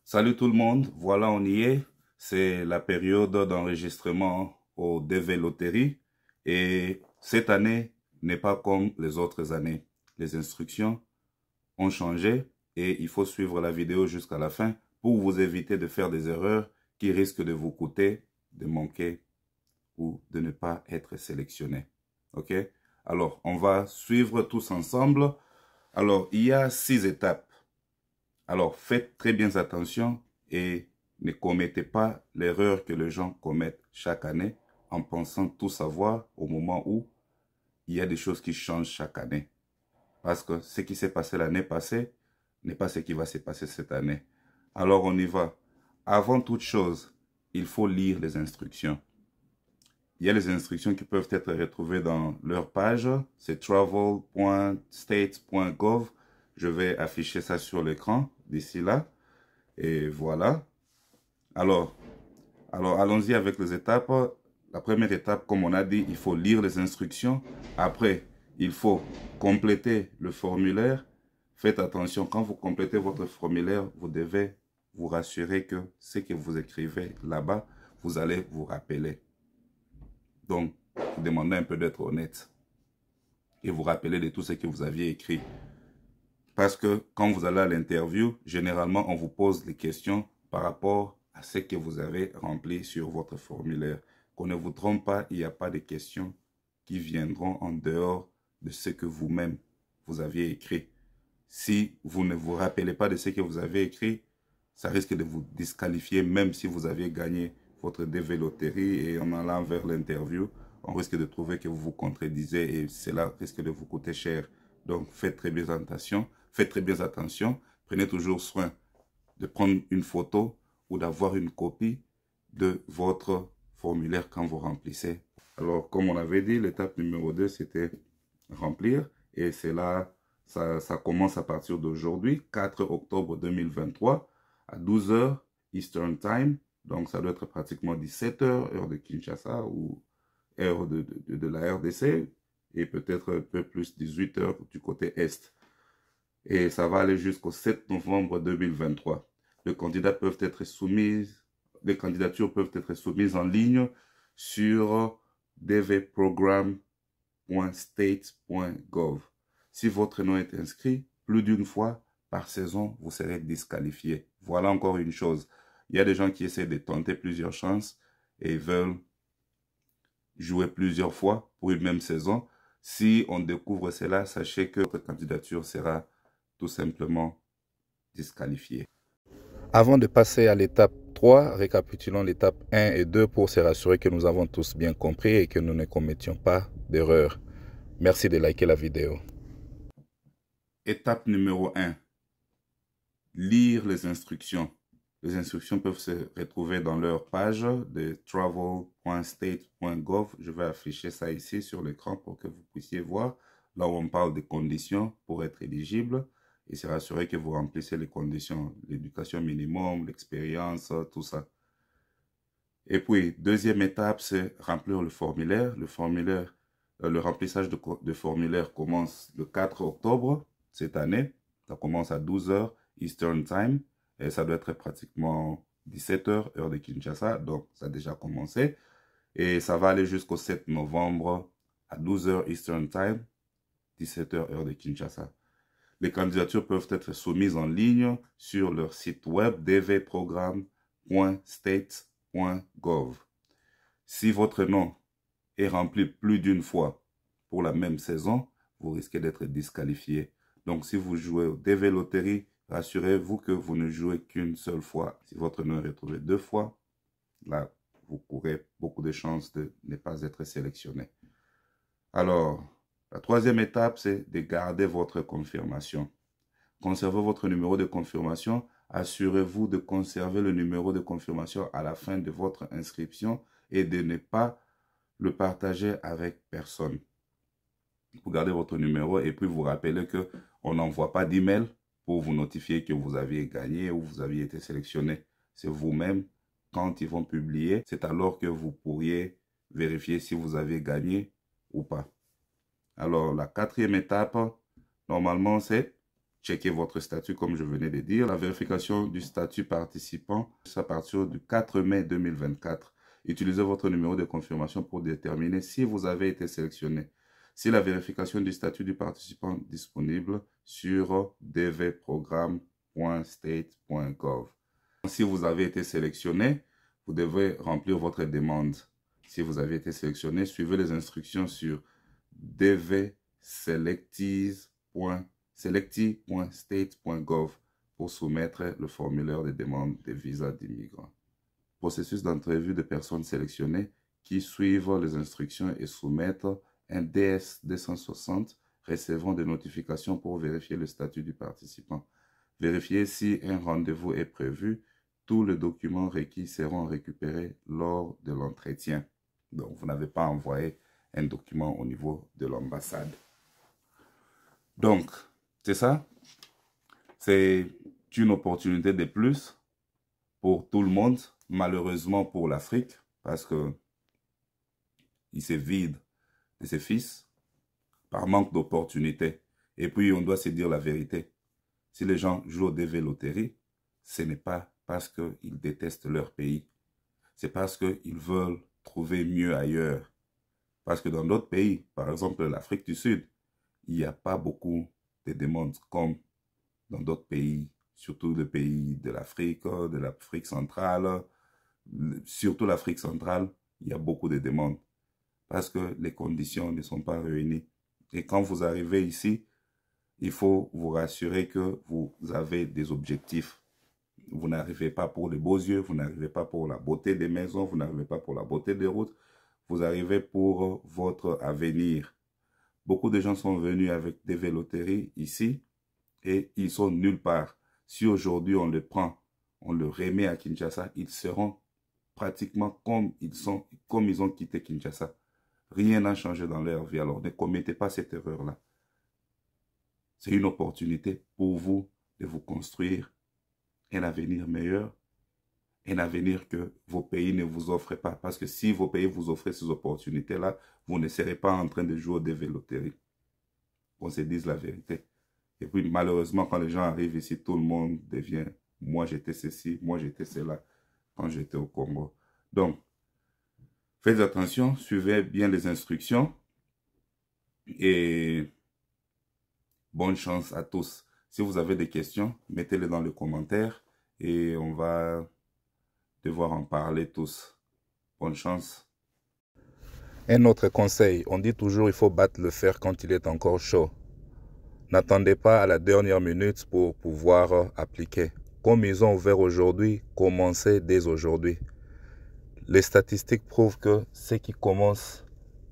Salut tout le monde, voilà on y est. C'est la période d'enregistrement au DV Loterie et cette année n'est pas comme les autres années. Les instructions ont changé et il faut suivre la vidéo jusqu'à la fin pour vous éviter de faire des erreurs qui risquent de vous coûter, de manquer ou de ne pas être sélectionné. Ok? Alors, on va suivre tous ensemble. Alors, il y a 6 étapes. Alors, faites très bien attention et ne commettez pas l'erreur que les gens commettent chaque année en pensant tout savoir au moment où il y a des choses qui changent chaque année. Parce que ce qui s'est passé l'année passée n'est pas ce qui va se passer cette année. Alors, on y va. Avant toute chose, il faut lire les instructions. Il y a les instructions qui peuvent être retrouvées dans leur page. C'est travel.states.gov. Je vais afficher ça sur l'écran d'ici là. Et voilà. Alors allons-y avec les étapes. La première étape, comme on a dit, il faut lire les instructions. Après, il faut compléter le formulaire. Faites attention, quand vous complétez votre formulaire, vous devez vous rassurer que ce que vous écrivez là-bas, vous allez vous rappeler. Donc, vous demandez un peu d'être honnête et vous rappeler de tout ce que vous aviez écrit. Parce que quand vous allez à l'interview, généralement, on vous pose des questions par rapport à ce que vous avez rempli sur votre formulaire. Qu'on ne vous trompe pas, il n'y a pas de questions qui viendront en dehors de ce que vous-même, vous aviez écrit. Si vous ne vous rappelez pas de ce que vous avez écrit, ça risque de vous disqualifier même si vous aviez gagné votre DV Loterie et en allant vers l'interview, on risque de trouver que vous vous contredisez et cela risque de vous coûter cher. Donc, faites très bien attention. Faites très bien attention. Prenez toujours soin de prendre une photo ou d'avoir une copie de votre formulaire quand vous remplissez. Alors, comme on avait dit, l'étape numéro 2, c'était remplir. Et c'est là, ça commence à partir d'aujourd'hui, 4 octobre 2023, à 12 h Eastern Time. Donc, ça doit être pratiquement 17 h, heure de Kinshasa ou heure de la RDC. Et peut-être un peu plus 18 h du côté Est. Et ça va aller jusqu'au 7 novembre 2023. Les candidatures peuvent être soumises en ligne sur dvprogram.states.gov. Si votre nom est inscrit plus d'une fois par saison, vous serez disqualifié. Voilà encore une chose. Il y a des gens qui essaient de tenter plusieurs chances et veulent jouer plusieurs fois pour une même saison. Si on découvre cela, sachez que votre candidature sera tout simplement disqualifiée. Avant de passer à l'étape 3, récapitulons l'étape 1 et 2 pour se rassurer que nous avons tous bien compris et que nous ne commettions pas d'erreur. Merci de liker la vidéo. Étape numéro 1. Lire les instructions. Les instructions peuvent se retrouver dans leur page de travel.state.gov. Je vais afficher ça ici sur l'écran pour que vous puissiez voir. Là où on parle des conditions pour être éligible. Et se rassurer que vous remplissez les conditions. L'éducation minimum, l'expérience, tout ça. Et puis, deuxième étape, c'est remplir le formulaire. Le remplissage de formulaire commence le 4 octobre cette année. Ça commence à 12 h Eastern Time. Et ça doit être pratiquement 17 h, heure de Kinshasa. Donc, ça a déjà commencé. Et ça va aller jusqu'au 7 novembre à 12 h Eastern Time, 17 h, heure de Kinshasa. Les candidatures peuvent être soumises en ligne sur leur site web dvprogram.states.gov. Si votre nom est rempli plus d'une fois pour la même saison, vous risquez d'être disqualifié. Donc, si vous jouez au DV Loterie, rassurez-vous que vous ne jouez qu'une seule fois. Si votre nom est retrouvé 2 fois, là, vous courez beaucoup de chances de ne pas être sélectionné. Alors, la troisième étape, c'est de garder votre confirmation. Conservez votre numéro de confirmation. Assurez-vous de conserver le numéro de confirmation à la fin de votre inscription et de ne pas le partager avec personne. Vous gardez votre numéro et puis vous rappelez qu'on n'envoie pas d'email pour vous notifier que vous aviez gagné ou vous aviez été sélectionné. C'est vous-même, quand ils vont publier, c'est alors que vous pourriez vérifier si vous avez gagné ou pas. Alors, la quatrième étape, normalement, c'est checker votre statut comme je venais de dire. La vérification du statut participant, c'est à partir du 4 mai 2024. Utilisez votre numéro de confirmation pour déterminer si vous avez été sélectionné. Si la vérification du statut du participant est disponible sur dvprogramme.state.gov. Si vous avez été sélectionné, vous devez remplir votre demande. Si vous avez été sélectionné, suivez les instructions sur dvselecti.state.gov pour soumettre le formulaire de demande de visa d'immigrant. Processus d'entrevue de personnes sélectionnées qui suivent les instructions et soumettent un DS-260 recevant des notifications pour vérifier le statut du participant. Vérifiez si un rendez-vous est prévu. Tous les documents requis seront récupérés lors de l'entretien. Donc, vous n'avez pas envoyé un document au niveau de l'ambassade. Donc, c'est ça. C'est une opportunité de plus pour tout le monde, malheureusement pour l'Afrique, parce que il se vide de ses fils par manque d'opportunités. Et puis, on doit se dire la vérité. Si les gens jouent au DV Loterie, ce n'est pas parce qu'ils détestent leur pays. C'est parce qu'ils veulent trouver mieux ailleurs. Parce que dans d'autres pays, par exemple l'Afrique du Sud, il n'y a pas beaucoup de demandes comme dans d'autres pays, surtout les pays de l'Afrique centrale. Surtout l'Afrique centrale, il y a beaucoup de demandes parce que les conditions ne sont pas réunies. Et quand vous arrivez ici, il faut vous rassurer que vous avez des objectifs. Vous n'arrivez pas pour les beaux yeux, vous n'arrivez pas pour la beauté des maisons, vous n'arrivez pas pour la beauté des routes, vous arrivez pour votre avenir. Beaucoup de gens sont venus avec des véloteries ici et ils sont nulle part. Si aujourd'hui on le prend, on le remet à Kinshasa, ils seront pratiquement comme ils ont quitté Kinshasa. Rien n'a changé dans leur vie, alors ne commettez pas cette erreur-là. C'est une opportunité pour vous de vous construire un avenir meilleur, un avenir que vos pays ne vous offrent pas. Parce que si vos pays vous offrent ces opportunités-là, vous ne serez pas en train de jouer au DV Loterie. On se dise la vérité. Et puis malheureusement, quand les gens arrivent ici, tout le monde devient « moi j'étais ceci, moi j'étais cela » quand j'étais au Congo. Donc, faites attention, suivez bien les instructions et bonne chance à tous. Si vous avez des questions, mettez-les dans les commentaires et on va devoir en parler tous. Bonne chance. Un autre conseil, on dit toujours il faut battre le fer quand il est encore chaud. N'attendez pas à la dernière minute pour pouvoir appliquer. Comme ils ont ouvert aujourd'hui, commencez dès aujourd'hui. Les statistiques prouvent que ceux qui commencent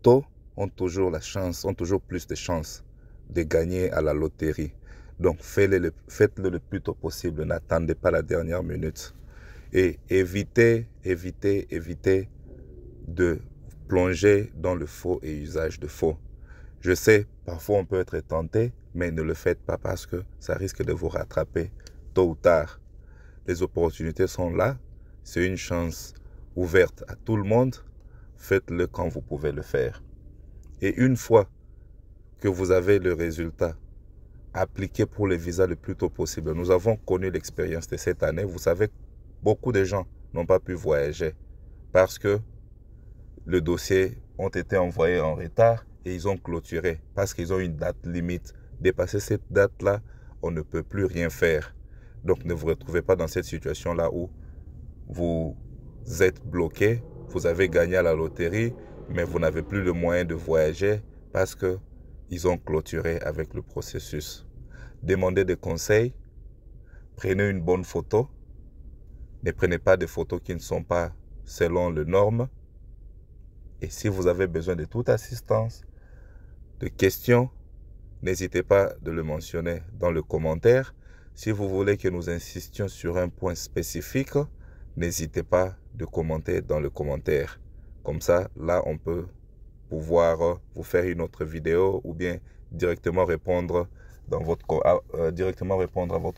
tôt ont toujours la chance, ont toujours plus de chances de gagner à la loterie. Donc faites-le le plus tôt possible, n'attendez pas la dernière minute. Et évitez de plonger dans le faux et usage de faux. Je sais, parfois on peut être tenté, mais ne le faites pas parce que ça risque de vous rattraper tôt ou tard. Les opportunités sont là, c'est une chance ouverte à tout le monde. Faites-le quand vous pouvez le faire. Et une fois que vous avez le résultat, appliquez pour le visa le plus tôt possible. Nous avons connu l'expérience de cette année. Vous savez, beaucoup de gens n'ont pas pu voyager parce que le dossier ont été envoyés en retard et ils ont clôturé parce qu'ils ont une date limite. Dépasser cette date-là, on ne peut plus rien faire. Donc ne vous retrouvez pas dans cette situation-là où vous êtes bloqué, vous avez gagné à la loterie, mais vous n'avez plus le moyen de voyager parce qu'ils ont clôturé avec le processus. Demandez des conseils, prenez une bonne photo, ne prenez pas de photos qui ne sont pas selon les normes. Et si vous avez besoin de toute assistance, de questions, n'hésitez pas de le mentionner dans le commentaire. Si vous voulez que nous insistions sur un point spécifique, n'hésitez pas de commenter dans le commentaire. Comme ça, là, on peut pouvoir vous faire une autre vidéo ou bien directement répondre à votre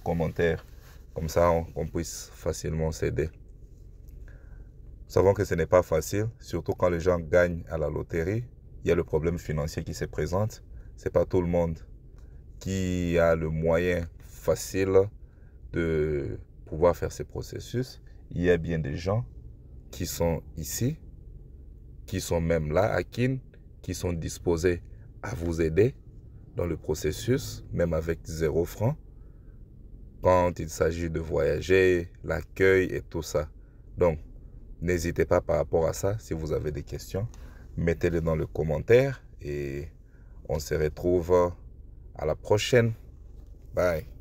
commentaire. Comme ça, on puisse facilement s'aider. Nous savons que ce n'est pas facile, surtout quand les gens gagnent à la loterie. Il y a le problème financier qui se présente. Ce n'est pas tout le monde qui a le moyen facile de pouvoir faire ces processus. Il y a bien des gens qui sont ici, qui sont même là à Kin, qui sont disposés à vous aider dans le processus, même avec 0 francs, quand il s'agit de voyager, l'accueil et tout ça. Donc, n'hésitez pas par rapport à ça. Si vous avez des questions, mettez-les dans le commentaire et on se retrouve à la prochaine. Bye.